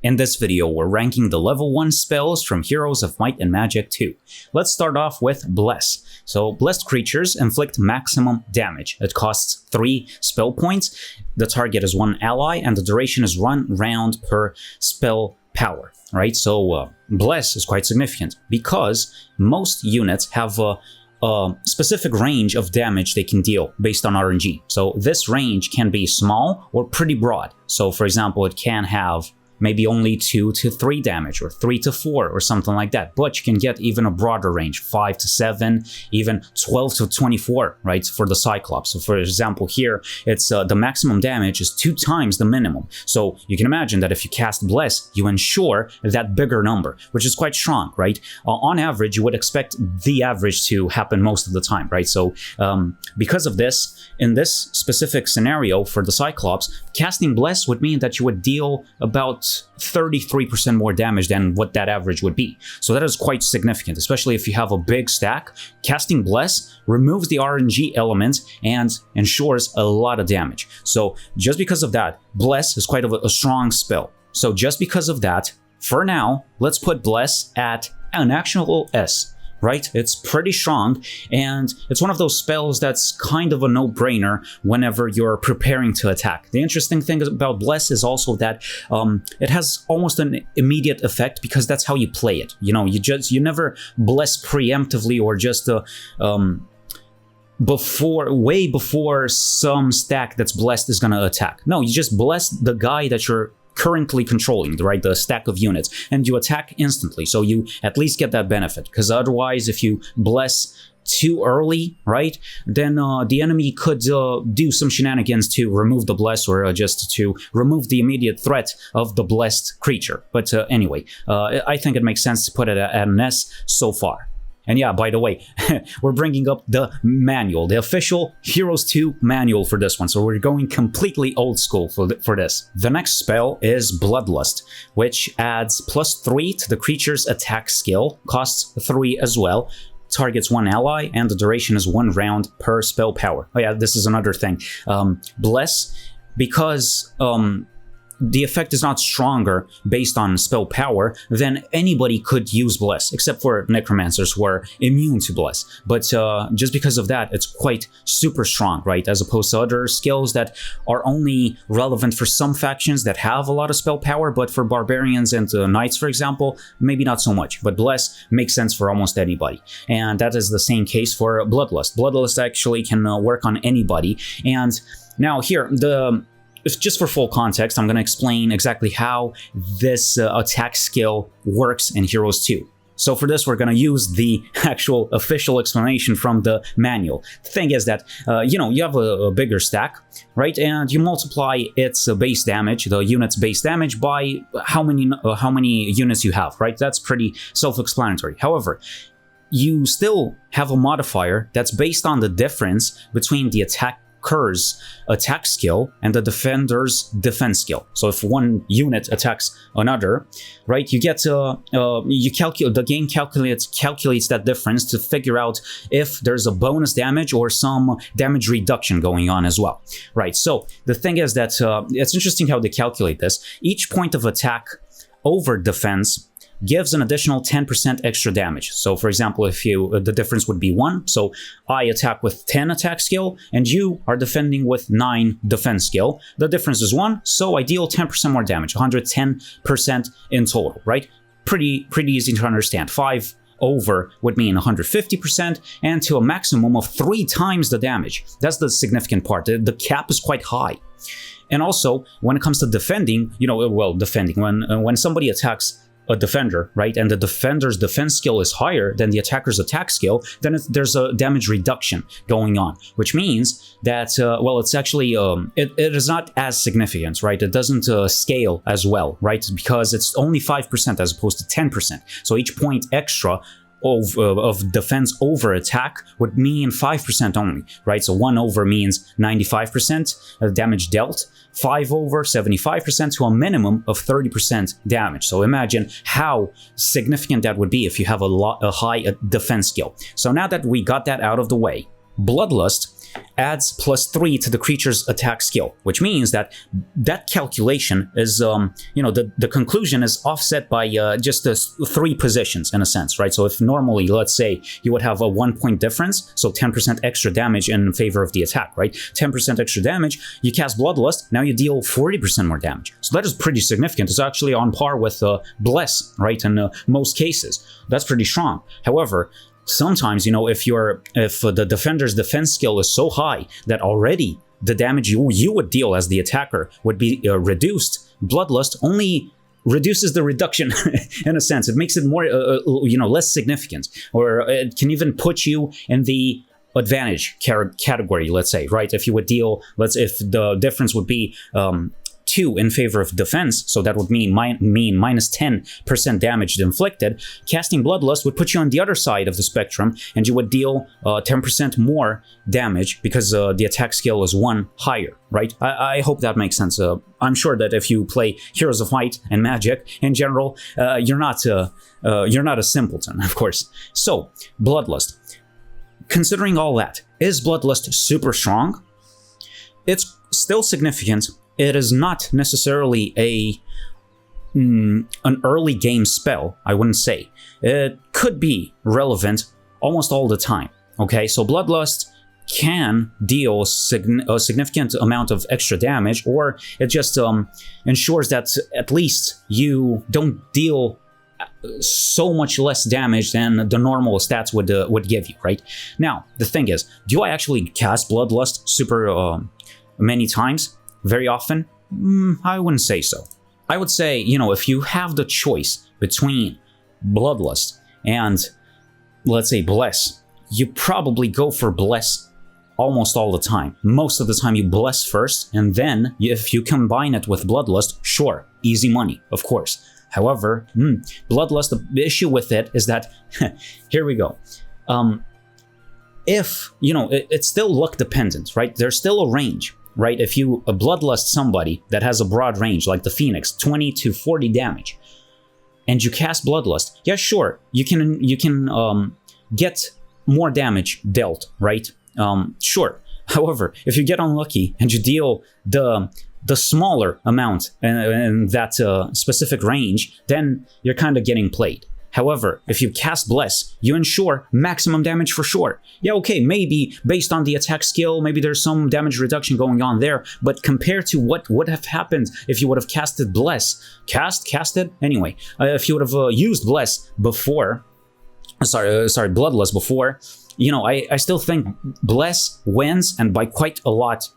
In this video, we're ranking the level 1 spells from Heroes of Might and Magic 2. Let's start off with Bless. So, blessed creatures inflict maximum damage. It costs 3 spell points, the target is 1 ally, and the duration is 1 round per spell power, right? So, Bless is quite significant, because most units have a specific range of damage they can deal based on RNG. So, this range can be small or pretty broad. So, for example, it can have maybe only 2 to 3 damage, or 3 to 4, or something like that. But you can get even a broader range, 5 to 7, even 12 to 24, right, for the Cyclops. So for example, here, it's the maximum damage is 2 times the minimum. So you can imagine that if you cast Bless, you ensure that bigger number, which is quite strong, right? On average, you would expect the average to happen most of the time, right? So because of this, in this specific scenario for the Cyclops, casting Bless would mean that you would deal about 33% more damage than what that average would be. So that is quite significant, especially if you have a big stack. Casting Bless removes the RNG element and ensures a lot of damage. So just because of that, Bless is quite a strong spell. So just because of that, for now, let's put Bless at an actual S. Right? It's pretty strong, and it's one of those spells that's kind of a no-brainer whenever you're preparing to attack. The interesting thing about Bless is also that it has almost an immediate effect, because that's how you play it. You know, you never Bless preemptively or just way before some stack that's blessed is gonna attack. No, you just bless the guy that you're currently controlling, right, the stack of units, and you attack instantly, so you at least get that benefit. Because otherwise, if you bless too early, right, then the enemy could do some shenanigans to remove the bless, or just to remove the immediate threat of the blessed creature. But anyway, I think it makes sense to put it at an S so far. And yeah, by the way, we're bringing up the manual, the official Heroes 2 manual for this one, so we're going completely old school for this. The next spell is Bloodlust, which adds +3 to the creature's attack skill, costs 3 as well, targets 1 ally, and the duration is 1 round per spell power. Oh yeah, this is another thing. Bless, because the effect is not stronger based on spell power, then anybody could use Bless, except for Necromancers who are immune to Bless. But just because of that, it's quite super strong, right? As opposed to other skills that are only relevant for some factions that have a lot of spell power, but for Barbarians and Knights, for example, maybe not so much. But Bless makes sense for almost anybody. And that is the same case for Bloodlust. Bloodlust actually can work on anybody. And now here, just for full context, I'm going to explain exactly how this attack skill works in Heroes 2. So for this, we're going to use the actual official explanation from the manual. The thing is that, you have a bigger stack, right? And you multiply its base damage, the unit's base damage, by how many units you have, right? That's pretty self-explanatory. However, you still have a modifier that's based on the difference between the attacker's attack skill and the defender's defense skill. So if one unit attacks another, right, you get the game calculates that difference to figure out if there's a bonus damage or some damage reduction going on as well, right? So the thing is that it's interesting how they calculate this. Each point of attack over defense gives an additional 10% extra damage. So for example, if the difference would be 1, so I attack with 10 attack skill and you are defending with 9 defense skill, the difference is 1, so I deal 10% more damage, 110% in total, right? Pretty easy to understand. 5 over would mean 150%, and to a maximum of 3 times the damage. That's the significant part. The cap is quite high. And also, when it comes to defending, when somebody attacks a defender, right, and the defender's defense skill is higher than the attacker's attack skill, then there's a damage reduction going on, which means that, it's actually, it is not as significant, right? It doesn't scale as well, right? Because it's only 5% as opposed to 10%. So each point extra of defense over attack would mean 5% only, right? So 1 over means 95% damage dealt, 5 over 75% to a minimum of 30% damage. So imagine how significant that would be if you have a high defense skill. So now that we got that out of the way, Bloodlust adds +3 to the creature's attack skill, which means that that calculation is, the conclusion is offset by just the 3 positions in a sense, right? So if normally, let's say, you would have a 1-point difference, so 10% extra damage in favor of the attack, right? 10% extra damage, you cast Bloodlust, now you deal 40% more damage. So that is pretty significant. It's actually on par with Bless, right? In most cases. That's pretty strong. However, sometimes, if the defender's defense skill is so high that already the damage you would deal as the attacker would be reduced, Bloodlust only reduces the reduction in a sense. It makes it more, less significant, or it can even put you in the advantage category, let's say, right? If you would deal, if the difference would be 2 in favor of defense, so that would mean minus 10% damage inflicted, casting Bloodlust would put you on the other side of the spectrum, and you would deal 10% more damage because the attack skill is 1 higher, right? I hope that makes sense. I'm sure that if you play Heroes of Might and Magic in general, you're not a simpleton, of course. So, Bloodlust. Considering all that, is Bloodlust super strong? It's still significant. It is not necessarily an early game spell, I wouldn't say. It could be relevant almost all the time, okay? So Bloodlust can deal a significant amount of extra damage, or it just ensures that at least you don't deal so much less damage than the normal stats would give you, right? Now, the thing is, do I actually cast Bloodlust super many times? Very often? I wouldn't say so. I would say, if you have the choice between Bloodlust and, let's say, Bless, you probably go for Bless almost all the time. Most of the time you Bless first, and then if you combine it with Bloodlust, sure, easy money, of course. However, Bloodlust, the issue with it is that, here we go. It's still luck dependent, right? There's still a range. Right, if you Bloodlust somebody that has a broad range, like the Phoenix, 20 to 40 damage, and you cast Bloodlust, yeah, sure, you can get more damage dealt, right? Sure. However, if you get unlucky and you deal the smaller amount in that specific range, then you're kind of getting played. However, if you cast Bless, you ensure maximum damage for sure. Yeah, okay, maybe based on the attack skill, maybe there's some damage reduction going on there, but compared to what would have happened if you would have casted Bless, casted? Anyway, if you would have used Bless before, Bloodlust before, I still think Bless wins, and by quite a lot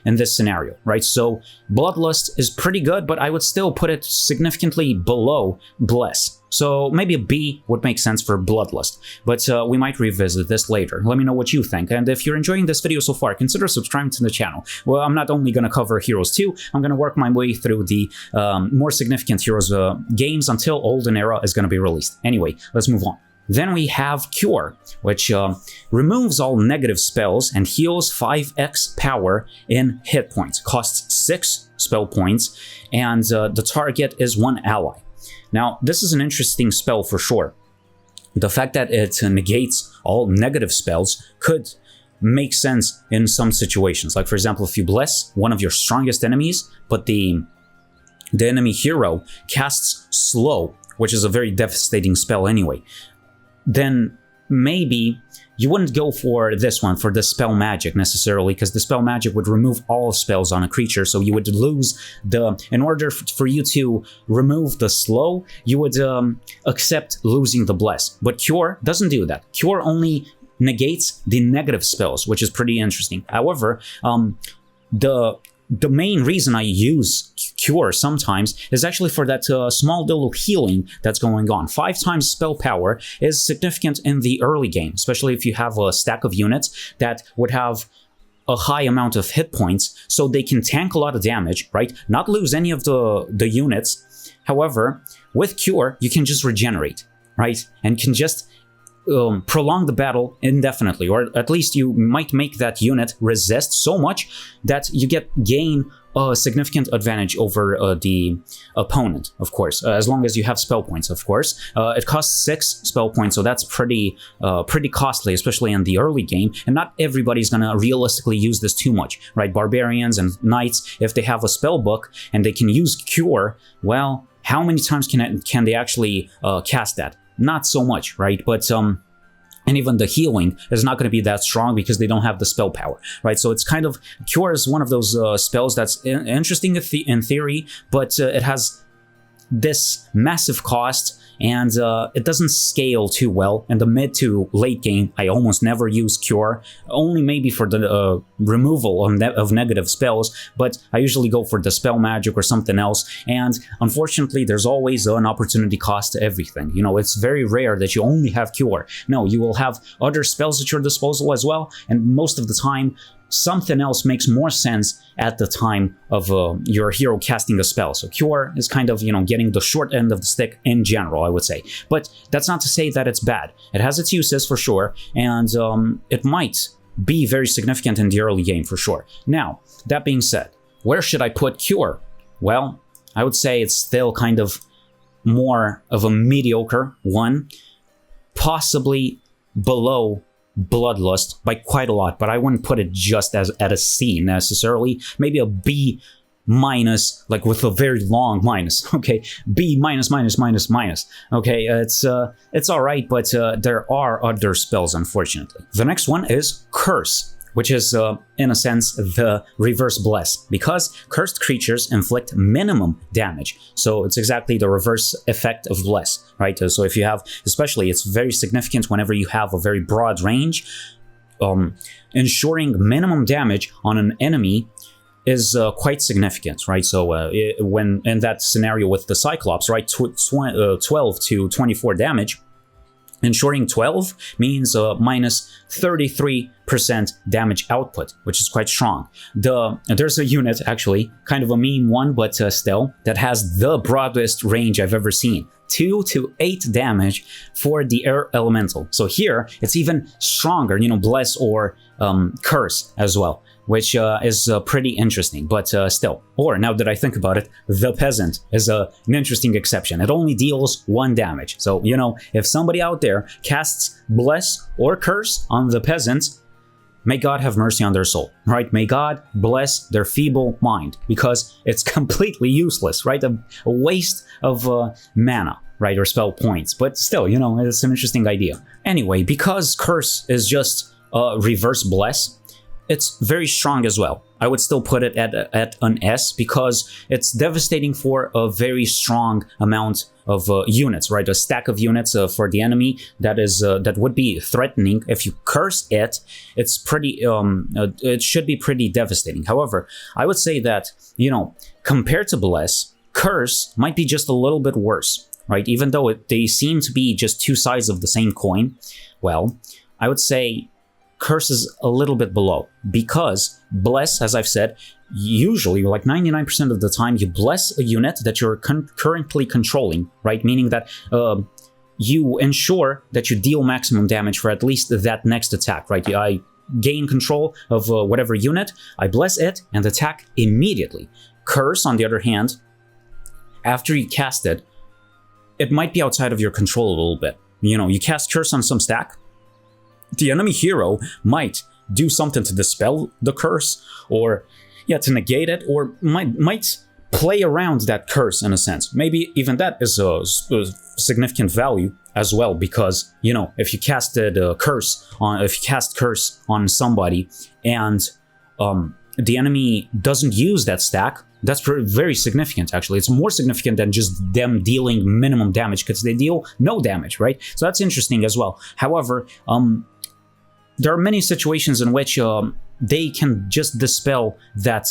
in this scenario, right? So Bloodlust is pretty good, but I would still put it significantly below Bless. So maybe a B would make sense for Bloodlust, but we might revisit this later. Let me know what you think, and if you're enjoying this video so far, consider subscribing to the channel. Well, I'm not only going to cover Heroes 2, I'm going to work my way through the more significant Heroes games until Olden Era is going to be released. Anyway, let's move on. Then we have Cure, which removes all negative spells and heals 5x power in hit points. Costs 6 spell points, and the target is 1 ally. Now, this is an interesting spell for sure. The fact that it negates all negative spells could make sense in some situations. Like, for example, if you Bless one of your strongest enemies, but the enemy hero casts Slow, which is a very devastating spell anyway, then maybe you wouldn't go for this one, for the spell magic necessarily, because the spell magic would remove all spells on a creature, so you would lose in order for you to remove the Slow, you would accept losing the Bless. But Cure doesn't do that. Cure only negates the negative spells, which is pretty interesting. However, the main reason I use Cure sometimes is actually for that small little healing that's going on. 5 times spell power is significant in the early game, especially if you have a stack of units that would have a high amount of hit points, so they can tank a lot of damage, right? Not lose any of the units. However, with Cure, you can just regenerate, right? And can just prolong the battle indefinitely, or at least you might make that unit resist so much that you gain a significant advantage over the opponent, of course, as long as you have spell points, of course. It costs 6 spell points, so that's pretty costly, especially in the early game, and not everybody's gonna realistically use this too much, right? Barbarians and knights, if they have a spell book and they can use Cure, well, how many times can they actually cast that? Not so much, right? But and even the healing is not going to be that strong because they don't have the spell power, right? So it's kind of, Cure is one of those spells that's interesting in theory, but it has this massive cost, and it doesn't scale too well. In the mid to late game, I almost never use Cure, only maybe for the removal of negative spells, but I usually go for the spell magic or something else, and unfortunately there's always an opportunity cost to everything. You know, it's very rare that you only have Cure. No, you will have other spells at your disposal as well, and most of the time something else makes more sense at the time of your hero casting a spell. So Cure is kind of, you know, getting the short end of the stick in general, I would say. But that's not to say that it's bad. It has its uses for sure, and it might be very significant in the early game for sure. Now, that being said, where should I put Cure? Well, I would say it's still kind of more of a mediocre one, possibly below Bloodlust by quite a lot, but I wouldn't put it just as at a C necessarily. Maybe a B minus, like with a very long minus. Okay, B minus minus minus minus. Okay, it's all right, but there are other spells, unfortunately. The next one is Curse, which is, in a sense, the reverse bless, because cursed creatures inflict minimum damage. So it's exactly the reverse effect of bless, right? So if you have, especially, it's very significant whenever you have a very broad range. Ensuring minimum damage on an enemy is quite significant, right? So when in that scenario with the Cyclops, right, 12 to 24 damage, ensuring 12 means minus 33% damage output, which is quite strong. There's a unit, actually, kind of a meme one, but still, that has the broadest range I've ever seen. 2 to 8 damage for the air elemental. So here, it's even stronger, you know, bless or curse as well, which is pretty interesting, but still. Or, now that I think about it, the Peasant is an interesting exception. It only deals 1 damage. So, you know, if somebody out there casts Bless or Curse on the Peasant, may God have mercy on their soul, right? May God bless their feeble mind, because it's completely useless, right? A waste of mana, right? Or spell points. But still, you know, it's an interesting idea. Anyway, because Curse is just reverse bless, it's very strong as well. I would still put it at an S, because it's devastating for a very strong amount of units, right? A stack of units for the enemy that would be threatening. If you curse it, it's pretty. It should be pretty devastating. However, I would say that, you know, compared to Bless, Curse might be just a little bit worse, right? Even though they seem to be just two sides of the same coin. Well, I would say Curse is a little bit below, because Bless, as I've said, usually, like 99% of the time, you bless a unit that you're currently controlling, right? Meaning that you ensure that you deal maximum damage for at least that next attack, right? I gain control of whatever unit, I bless it, and attack immediately. Curse, on the other hand, after you cast it, it might be outside of your control a little bit. You know, you cast Curse on some stack, the enemy hero might do something to dispel the curse, or to negate it, or might play around that curse in a sense. Maybe even that is a significant value as well, because, you know, if you cast curse on somebody and the enemy doesn't use that stack, that's very significant, actually. It's more significant than just them dealing minimum damage, because they deal no damage, right? So that's interesting as well. However, there are many situations in which they can just dispel that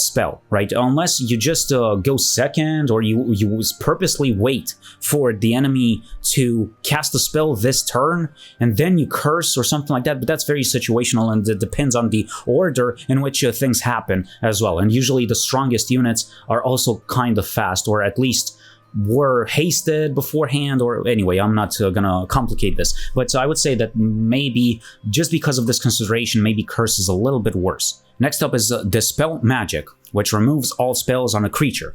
spell, right? Unless you just go second, or you purposely wait for the enemy to cast a spell this turn, and then you curse or something like that. But that's very situational, and it depends on the order in which things happen as well. And usually the strongest units are also kind of fast, or at least were hasted beforehand, or anyway, I'm not gonna complicate this, but I would say that maybe just because of this consideration, maybe Curse is a little bit worse. Next up is Dispel Magic, which removes all spells on a creature.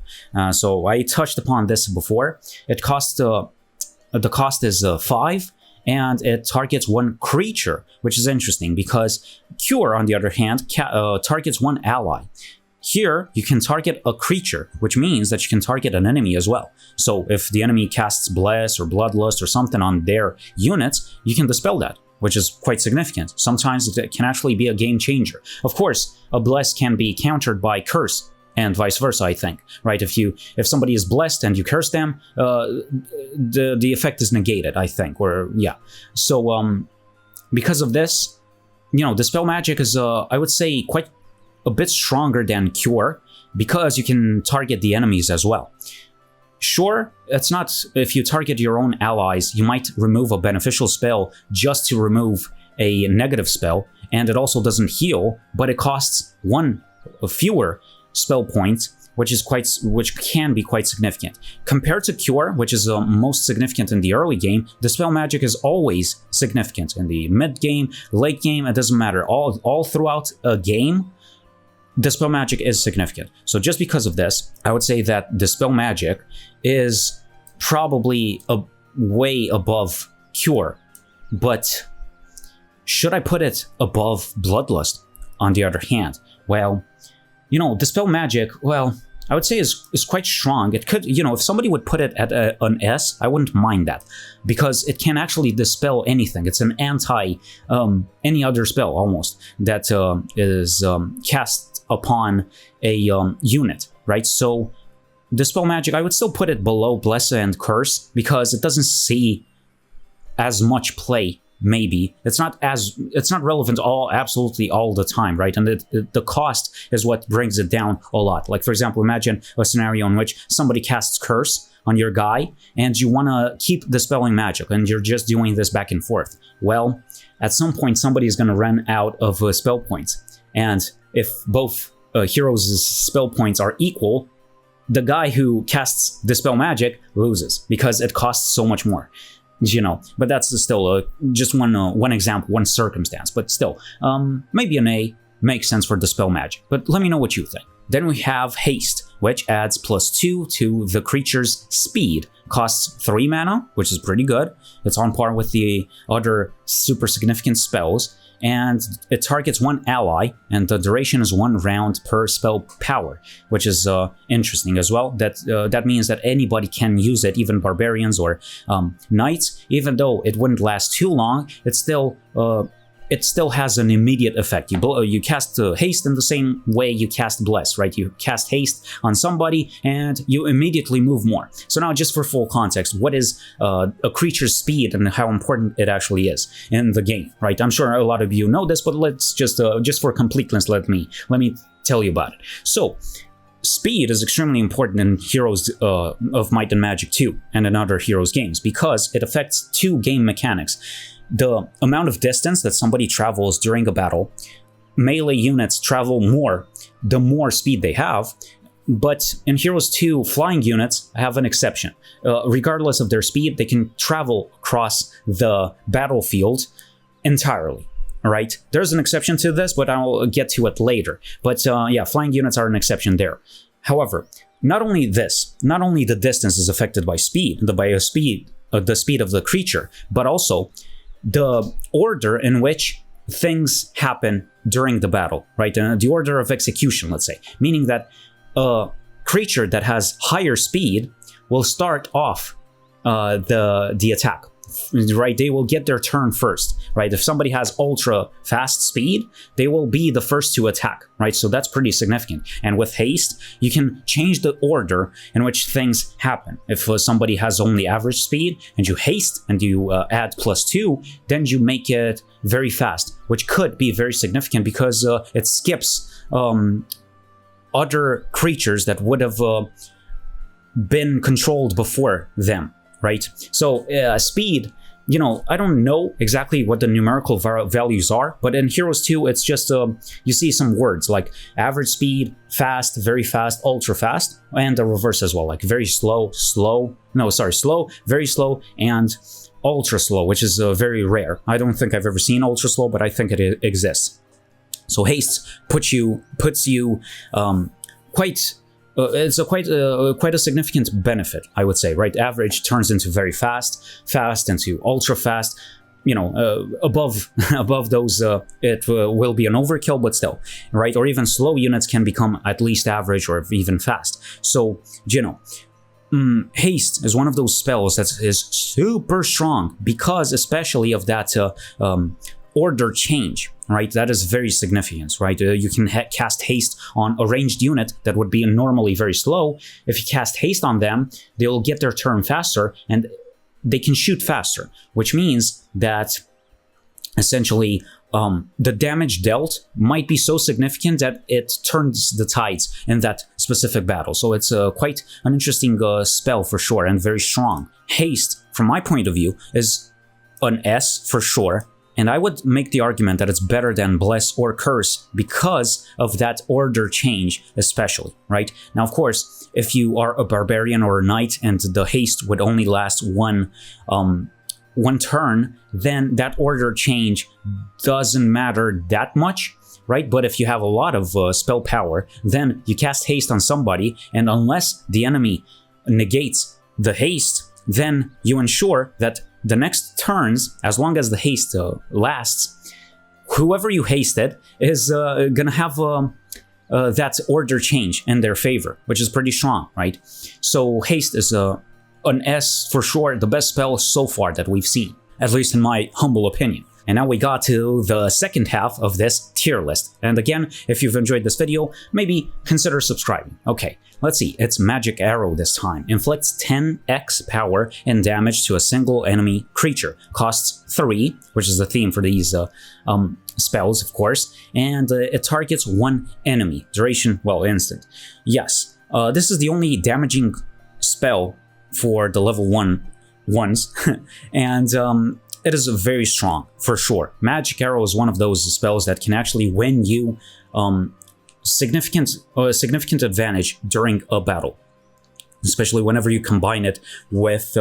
So I touched upon this before. It costs the cost is 5, and it targets one creature, which is interesting because Cure, on the other hand, targets one ally. Here, you can target a creature, which means that you can target an enemy as well. So if the enemy casts Bless or Bloodlust or something on their units, you can dispel that, which is quite significant. Sometimes it can actually be a game changer. Of course, a Bless can be countered by Curse, and vice versa, I think, right? If somebody is blessed and you curse them, the effect is negated, I think, or yeah. So because of this, Dispel Magic is, I would say, quite a bit stronger than Cure, because you can target the enemies as well. Sure, it's not, if you target your own allies, you might remove a beneficial spell just to remove a negative spell, and it also doesn't heal, but it costs one fewer spell points, which can be quite significant. Compared to Cure, which is most significant in the early game, Dispel Magic is always significant. In the mid game, late game, it doesn't matter. All throughout a game, Dispel Magic is significant. So just because of this, I would say that Dispel Magic is probably way above Cure. But should I put it above Bloodlust, on the other hand? Well, Dispel Magic, well, I would say is quite strong. It could, if somebody would put it at an S, I wouldn't mind that, because it can actually dispel anything. It's an anti any other spell almost that is cast upon a unit, right? So Dispel Magic, I would still put it below Bless and Curse because it doesn't see as much play. Maybe it's not relevant absolutely all the time, right? And the cost is what brings it down a lot. Like, for example, imagine a scenario in which somebody casts Curse on your guy and you want to keep dispelling magic and you're just doing this back and forth. Well, at some point somebody is going to run out of spell points, and if both heroes' spell points are equal, the guy who casts Dispel Magic loses because it costs so much more. But that's still just one example, one circumstance. But still, maybe an A makes sense for Dispel Magic. But let me know what you think. Then we have Haste, which adds +2 to the creature's speed. Costs 3 mana, which is pretty good. It's on par with the other super significant spells. And it targets one ally, and the duration is 1 round per spell power, which is interesting as well. That means that anybody can use it, even barbarians or knights. Even though it wouldn't last too long, it still has an immediate effect. You cast Haste in the same way you cast Bless, right? You cast Haste on somebody and you immediately move more. So now, just for full context, what is a creature's speed and how important it actually is in the game, right? I'm sure a lot of you know this, but let's just for completeness, let me tell you about it. So, speed is extremely important in Heroes of Might and Magic 2 and in other Heroes games because it affects 2 game mechanics. The amount of distance that somebody travels during a battle. Melee units travel more the more speed they have, but in Heroes 2, flying units have an exception. Regardless of their speed, they can travel across the battlefield entirely. Right? There's an exception to this, but I'll get to it later. But yeah, flying units are an exception there. However, not only the distance is affected by speed, the speed of the creature, but also the order in which things happen during the battle, right? The order of execution, let's say. Meaning that a creature that has higher speed will start off the attack, right? They will get their turn first, right? If somebody has ultra fast speed, they will be the first to attack, right? So that's pretty significant. And with Haste, you can change the order in which things happen. If somebody has only average speed and you haste and you add +2, then you make it very fast, which could be very significant because it skips other creatures that would have been controlled before them. Right? So speed, I don't know exactly what the numerical values are, but in Heroes 2, it's just, you see some words like average speed, fast, very fast, ultra fast, and the reverse as well, like very slow, slow, very slow, and ultra slow, which is very rare. I don't think I've ever seen ultra slow, but I think it exists. So Haste puts you quite it's quite a significant benefit, I would say, right? Average turns into very fast, fast into ultra fast. Above above those, it will be an overkill, but still, right? Or even slow units can become at least average or even fast. So, haste is one of those spells that is super strong because especially of that order change, right? That is very significant, right? You can cast haste on a ranged unit that would be normally very slow. If you cast haste on them, they'll get their turn faster and they can shoot faster, which means that essentially the damage dealt might be so significant that it turns the tides in that specific battle. So it's quite an interesting spell for sure, and very strong. Haste, from my point of view, is an S for sure, and I would make the argument that it's better than Bless or Curse because of that order change especially, right? Now, of course, if you are a barbarian or a knight and the haste would only last one turn, then that order change doesn't matter that much, right? But if you have a lot of spell power, then you cast haste on somebody, and unless the enemy negates the haste, then you ensure that the next turns, as long as the haste lasts, whoever you hasted is gonna have that order change in their favor, which is pretty strong, right? So haste is an S for sure, the best spell so far that we've seen, at least in my humble opinion. And now we got to the second half of this tier list. And again, if you've enjoyed this video, maybe consider subscribing. Okay, let's see. It's Magic Arrow this time. Inflicts 10x power and damage to a single enemy creature. Costs 3, which is the theme for these spells, of course. And it targets one enemy. Duration, well, instant. Yes, this is the only damaging spell for the level 1 ones. And it is very strong, for sure. Magic Arrow is one of those spells that can actually win you significant advantage during a battle. Especially whenever you combine it with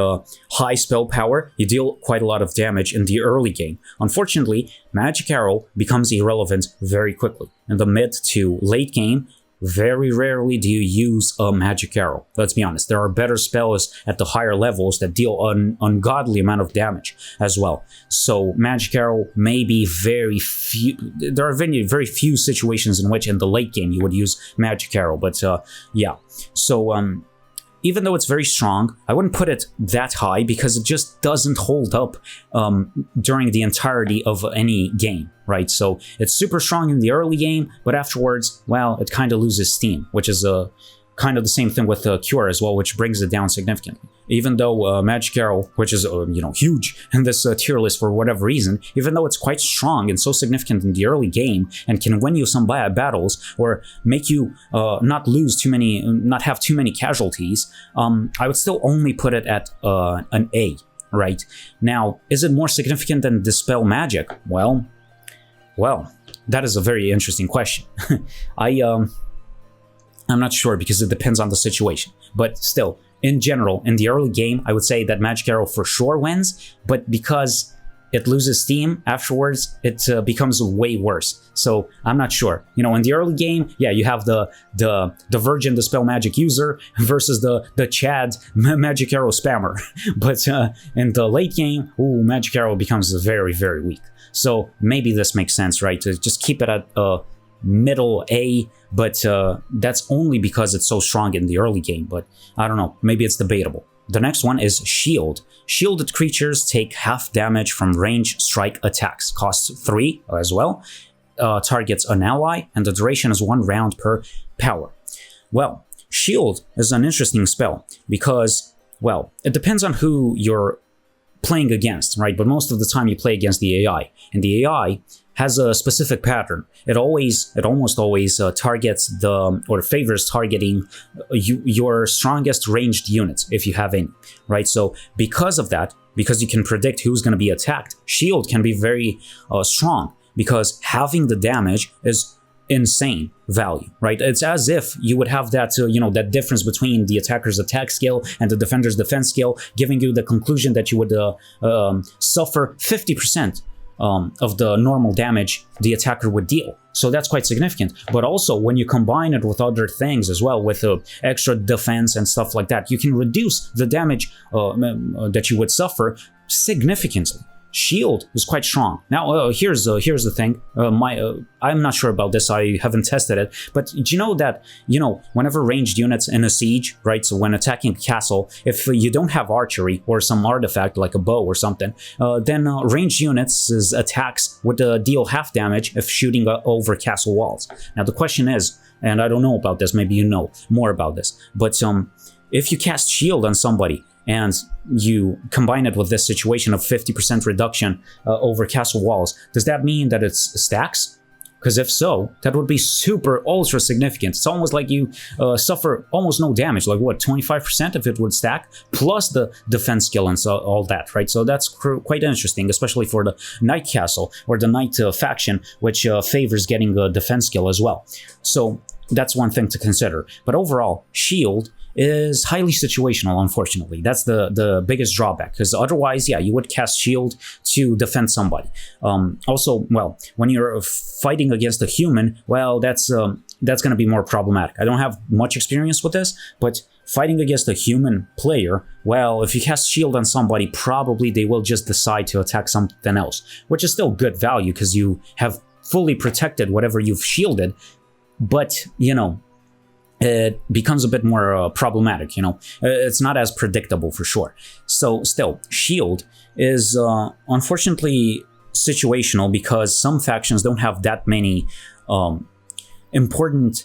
high spell power, you deal quite a lot of damage in the early game. Unfortunately, Magic Arrow becomes irrelevant very quickly. In the mid to late game, very rarely do you use a Magic Arrow. Let's be honest, there are better spells at the higher levels that deal an ungodly amount of damage as well. So Magic Arrow may be very few, there are very few situations in which in the late game you would use Magic Arrow, but yeah. So even though it's very strong, I wouldn't put it that high because it just doesn't hold up during the entirety of any game, right? So it's super strong in the early game, but afterwards, well, it kind of loses steam, which is kind of the same thing with Cure as well, which brings it down significantly. Even though Magic Arrow, which is huge in this tier list for whatever reason, even though it's quite strong and so significant in the early game and can win you some battles or make you not have too many casualties, I would still only put it at an A, right? Now, is it more significant than Dispel Magic? Well, that is a very interesting question. I'm not sure because it depends on the situation, but still, in general, in the early game, I would say that Magic Arrow for sure wins, but because it loses steam afterwards, it becomes way worse. So I'm not sure. In the early game, yeah, you have the virgin Dispel Magic user versus the Chad Magic Arrow spammer, but in the late game, Magic Arrow becomes very, very weak. So maybe this makes sense, right? To just keep it at middle A, but that's only because it's so strong in the early game, but I don't know, maybe it's debatable. The next one is Shield. Shielded creatures take half damage from range strike attacks. Costs 3 as well. Targets an ally, and the duration is 1 round per power. Well, Shield is an interesting spell because, well, it depends on who you're playing against, right? But most of the time you play against the AI, and the AI has a specific pattern. It almost always targets or favors targeting your strongest ranged units, if you have any, right? So because of that, because you can predict who's going to be attacked, Shield can be very strong because having the damage is insane value, right? It's as if you would have that, that difference between the attacker's attack skill and the defender's defense skill, giving you the conclusion that you would suffer 50% of the normal damage the attacker would deal. So that's quite significant. But also, when you combine it with other things as well, with extra defense and stuff like that, you can reduce the damage that you would suffer significantly. Shield is quite strong. Now, here's the thing. I'm not sure about this. I haven't tested it. But do you know that, whenever ranged units in a siege, right? So when attacking a castle, if you don't have archery or some artifact like a bow or something, then ranged units' attacks would deal half damage if shooting over castle walls. Now the question is, and I don't know about this, maybe you know more about this, but if you cast shield on somebody and you combine it with this situation of 50% reduction over castle walls, does that mean that it stacks? Because if so, that would be super ultra significant. It's almost like you suffer almost no damage, like what, 25% if it would stack, plus the defense skill and so all that, right? So that's quite interesting, especially for the Knight Castle or the Knight faction, which favors getting a defense skill as well. So that's one thing to consider. But overall, shield is highly situational, unfortunately. That's the biggest drawback, because otherwise, yeah, you would cast shield to defend somebody. Also, well, when you're fighting against a human, well, that's going to be more problematic. I don't have much experience with this, but fighting against a human player, well, if you cast shield on somebody, probably they will just decide to attack something else, which is still good value because you have fully protected whatever you've shielded, but, it becomes a bit more problematic, It's not as predictable for sure. So still, shield is unfortunately situational because some factions don't have that many important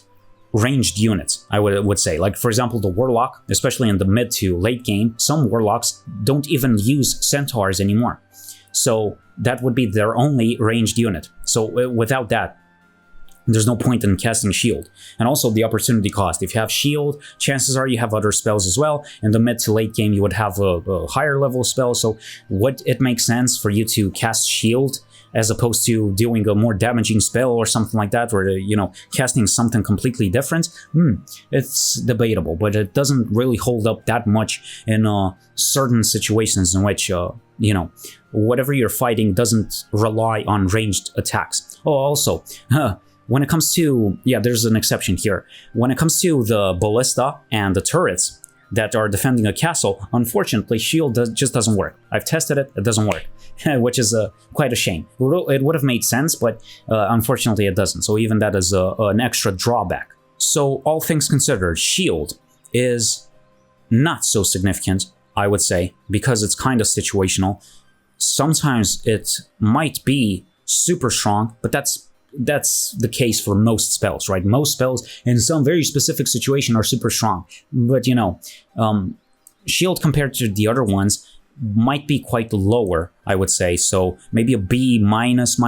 ranged units, I would say. Like, for example, the Warlock, especially in the mid to late game, some Warlocks don't even use Centaurs anymore. So that would be their only ranged unit. So without that, there's no point in casting shield. And also the opportunity cost. If you have shield, chances are you have other spells as well. In the mid to late game, you would have a higher level spell. So would it make sense for you to cast shield as opposed to doing a more damaging spell or something like that, or casting something completely different? It's debatable, but it doesn't really hold up that much in certain situations in which whatever you're fighting doesn't rely on ranged attacks. Oh, also, when it comes to, there's an exception here. When it comes to the ballista and the turrets that are defending a castle, unfortunately, shield just doesn't work. I've tested it, it doesn't work, which is quite a shame. It would have made sense, but unfortunately it doesn't. So even that is an extra drawback. So all things considered, shield is not so significant, I would say, because it's kind of situational. Sometimes it might be super strong, but that's the case for most spells, right? Most spells in some very specific situation are super strong, but shield compared to the other ones might be quite lower, I would say. So maybe a B minus,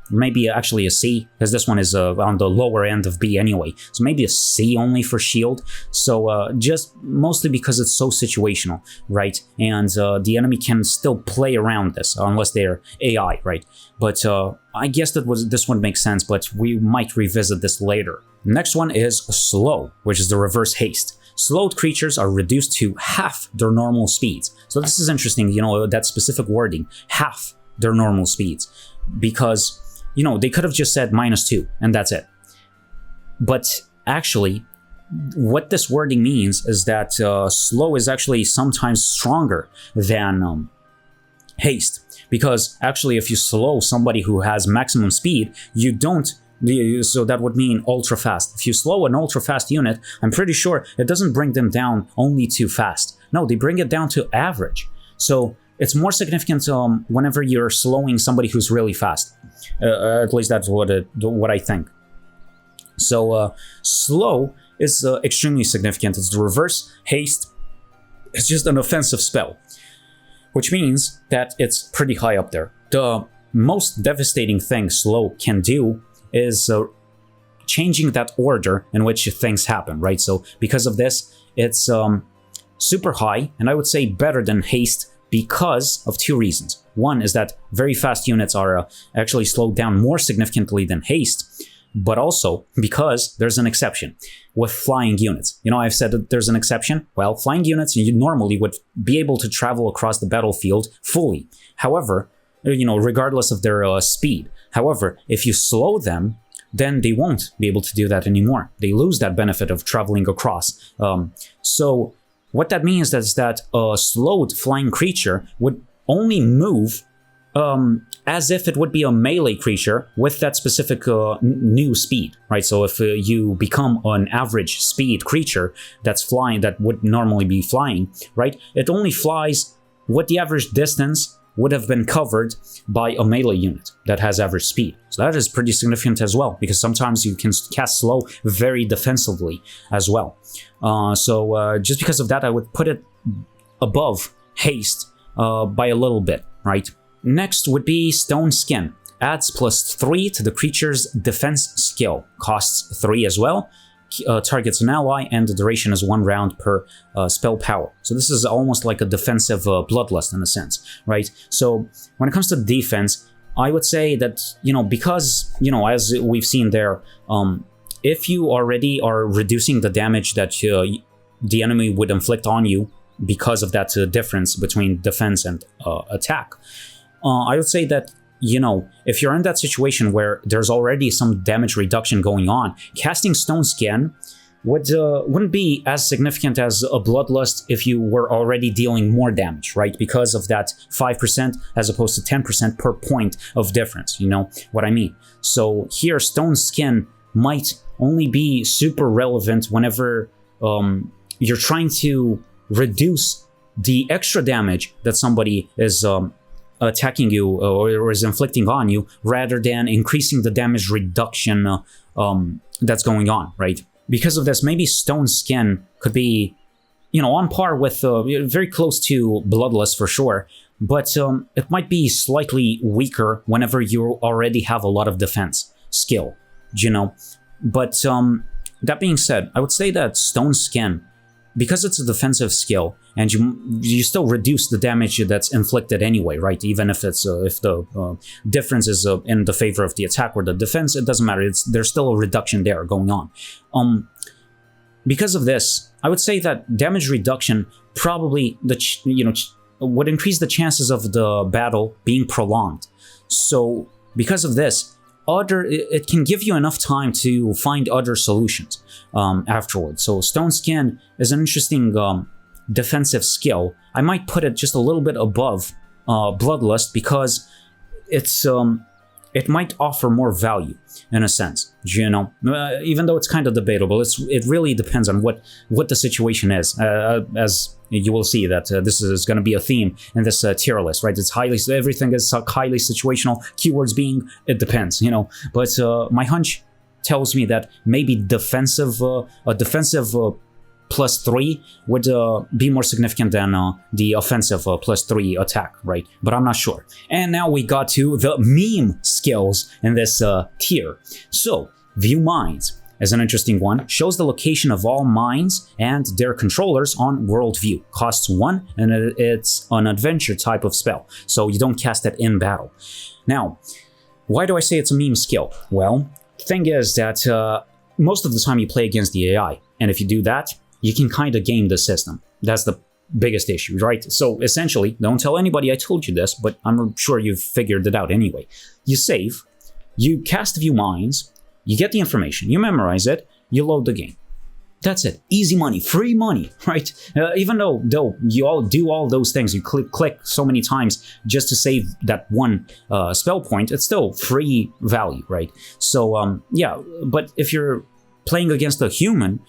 maybe actually a C, because this one is on the lower end of B anyway. So maybe a C only for shield. So just mostly because it's so situational, right? And the enemy can still play around this unless they're AI, right? But I guess this one makes sense, but we might revisit this later. Next one is slow, which is the reverse haste. Slowed creatures are reduced to half their normal speeds. So this is interesting, that specific wording, half their normal speeds, because they could have just said -2 and that's it. But actually, what this wording means is that slow is actually sometimes stronger than haste, because actually if you slow somebody who has maximum speed, you don't. So that would mean ultra fast. If you slow an ultra fast unit, I'm pretty sure it doesn't bring them down only to fast. No, they bring it down to average. So it's more significant whenever you're slowing somebody who's really fast. At least that's what I think. So slow is extremely significant. It's the reverse haste. It's just an offensive spell, which means that it's pretty high up there. The most devastating thing slow can do is changing that order in which things happen, right? So because of this, it's super high, and I would say better than haste because of two reasons. One is that very fast units are actually slowed down more significantly than haste, but also because there's an exception with flying units. I've said that there's an exception. Well, flying units, you normally would be able to travel across the battlefield fully. However, regardless of their speed. However, if you slow them, then they won't be able to do that anymore. They lose that benefit of traveling across. So what that means is that a slowed flying creature would only move as if it would be a melee creature with that specific new speed, right? So if you become an average speed creature that's flying, that would normally be flying, right? It only flies what the average distance would have been covered by a melee unit that has average speed. So that is pretty significant as well, because sometimes you can cast slow very defensively as well. So just because of that, I would put it above haste by a little bit, right? Next would be Stone Skin. Adds +3 to the creature's defense skill. Costs 3 as well. Targets an ally, and the duration is 1 round per spell power. So this is almost like a defensive bloodlust in a sense, right? So when it comes to defense, I would say that, because, as we've seen there, if you already are reducing the damage that the enemy would inflict on you because of that difference between defense and attack, I would say that, if you're in that situation where there's already some damage reduction going on, casting Stone Skin wouldn't be as significant as a Bloodlust if you were already dealing more damage, right? Because of that 5% as opposed to 10% per point of difference, you know what I mean? So here, Stone Skin might only be super relevant whenever you're trying to reduce the extra damage that somebody is attacking you or is inflicting on you, rather than increasing the damage reduction that's going on, right? Because of this, maybe Stone Skin could be, on par with, very close to Bloodlust for sure, but it might be slightly weaker whenever you already have a lot of defense skill, But that being said, I would say that Stone Skin, because it's a defensive skill, and you still reduce the damage that's inflicted anyway, right? Even if it's if the difference is in the favor of the attack or the defense, it doesn't matter. There's still a reduction there going on. Because of this, I would say that damage reduction probably would increase the chances of the battle being prolonged. So because of this, it can give you enough time to find other solutions afterwards. So Stone Skin is an interesting defensive skill. I might put it just a little bit above Bloodlust because it might offer more value in a sense, even though it's kind of debatable. It really depends on what the situation is, as you will see that this is going to be a theme in this tier list, right? Everything is highly situational, keywords being it depends, but my hunch tells me that maybe a defensive +3 would be more significant than the offensive +3 attack, right? But I'm not sure. And now we got to the meme skills in this tier. So, View Minds is an interesting one. Shows the location of all mines and their controllers on World View. Costs 1, and it's an adventure type of spell, so you don't cast it in battle. Now, why do I say it's a meme skill? Well, the thing is that most of the time you play against the AI, and if you do that, you can kind of game the system. That's the biggest issue, right? So essentially, don't tell anybody I told you this, but I'm sure you've figured it out anyway. You save, you cast View Minds, you get the information, you memorize it, you load the game. That's it. Easy money, free money, right? Even though you all do all those things, you click so many times just to save that one spell point, it's still free value, right? So yeah, but if you're playing against a human,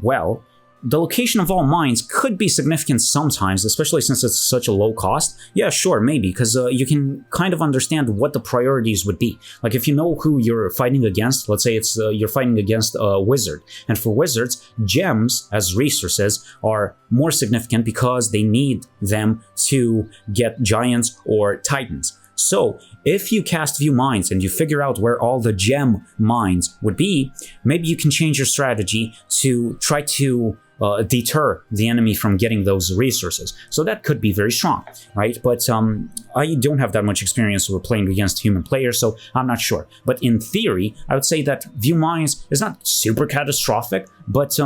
well, the location of all mines could be significant sometimes, especially since it's such a low cost. Yeah, sure, maybe, because you can kind of understand what the priorities would be. Like if you know who you're fighting against, let's say it's you're fighting against a wizard. And for wizards, gems as resources are more significant because they need them to get giants or titans. So, if you cast View Minds and you figure out where all the gem mines would be, maybe you can change your strategy to try to deter the enemy from getting those resources. So that could be very strong, right? But I don't have that much experience with playing against human players, so I'm not sure. But in theory, I would say that View Minds is not super catastrophic, but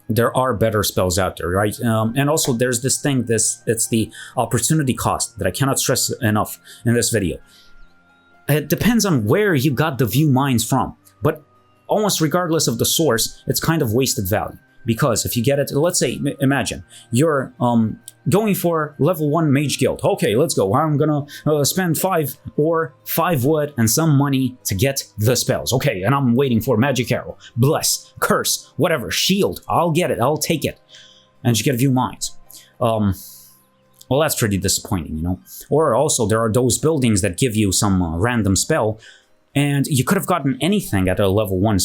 there are better spells out there, right? And also there's this thing, it's the opportunity cost that I cannot stress enough in this video. It depends on where you got the view mines from, but almost regardless of the source, it's kind of wasted value. Because if you get it, let's say, imagine, you're going for level 1 mage guild. Okay, let's go. I'm gonna spend 5 wood and some money to get the spells. Okay, and I'm waiting for magic arrow, bless, curse, whatever, shield. I'll get it, I'll take it. And you get a few mines. Well, that's pretty disappointing, you know? Or also, there are those buildings that give you some random spell, and you could have gotten anything at a level 1,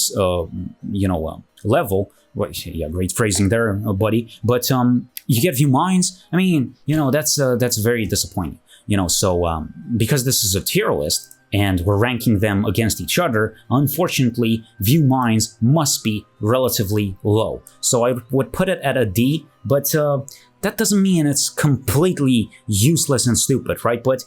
level. Well, yeah, great phrasing there, buddy. But you get few mines. I mean, you know, that's very disappointing. You know, so because this is a tier list and we're ranking them against each other, unfortunately, view mines must be relatively low. So I would put it at a D, but that doesn't mean it's completely useless and stupid, right? But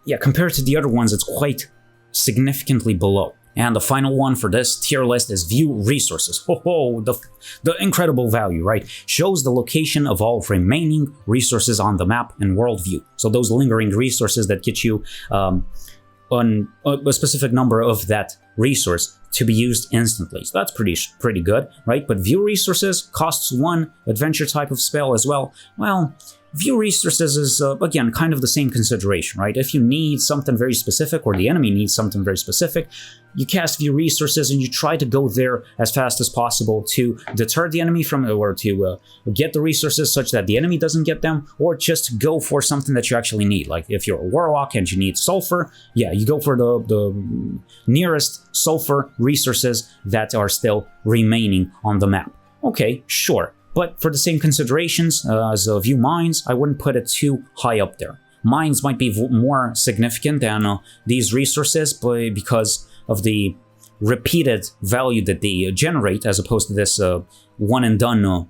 yeah, compared to the other ones, it's quite significantly below. And the final one for this tier list is view resources. The incredible value, right? Shows the location of all remaining resources on the map and world view. So those lingering resources that get you on a specific number of that resource to be used instantly. So that's pretty good, right? But view resources costs 1 adventure type of spell as well. Well, view resources is, again, kind of the same consideration, right? If you need something very specific, or the enemy needs something very specific, you cast view resources and you try to go there as fast as possible to deter the enemy from, or to get the resources such that the enemy doesn't get them, or just go for something that you actually need. Like if you're a warlock and you need sulfur, yeah, you go for the nearest sulfur resources that are still remaining on the map. Okay, sure. But for the same considerations as view mines, I wouldn't put it too high up there. Mines might be more significant than these resources, but because of the repeated value that they generate, as opposed to this one and done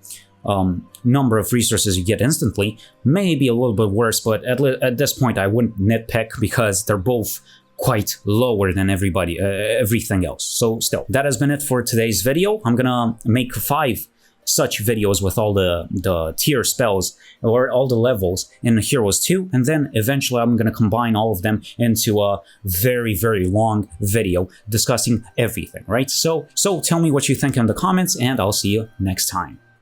number of resources you get instantly, may be a little bit worse. But at this point, I wouldn't nitpick because they're both quite lower than everything else. So still, that has been it for today's video. I'm gonna make 5 such videos with all the tier spells or all the levels in Heroes 2, and then eventually I'm going to combine all of them into a very, very long video discussing everything, right? So tell me what you think in the comments, and I'll see you next time.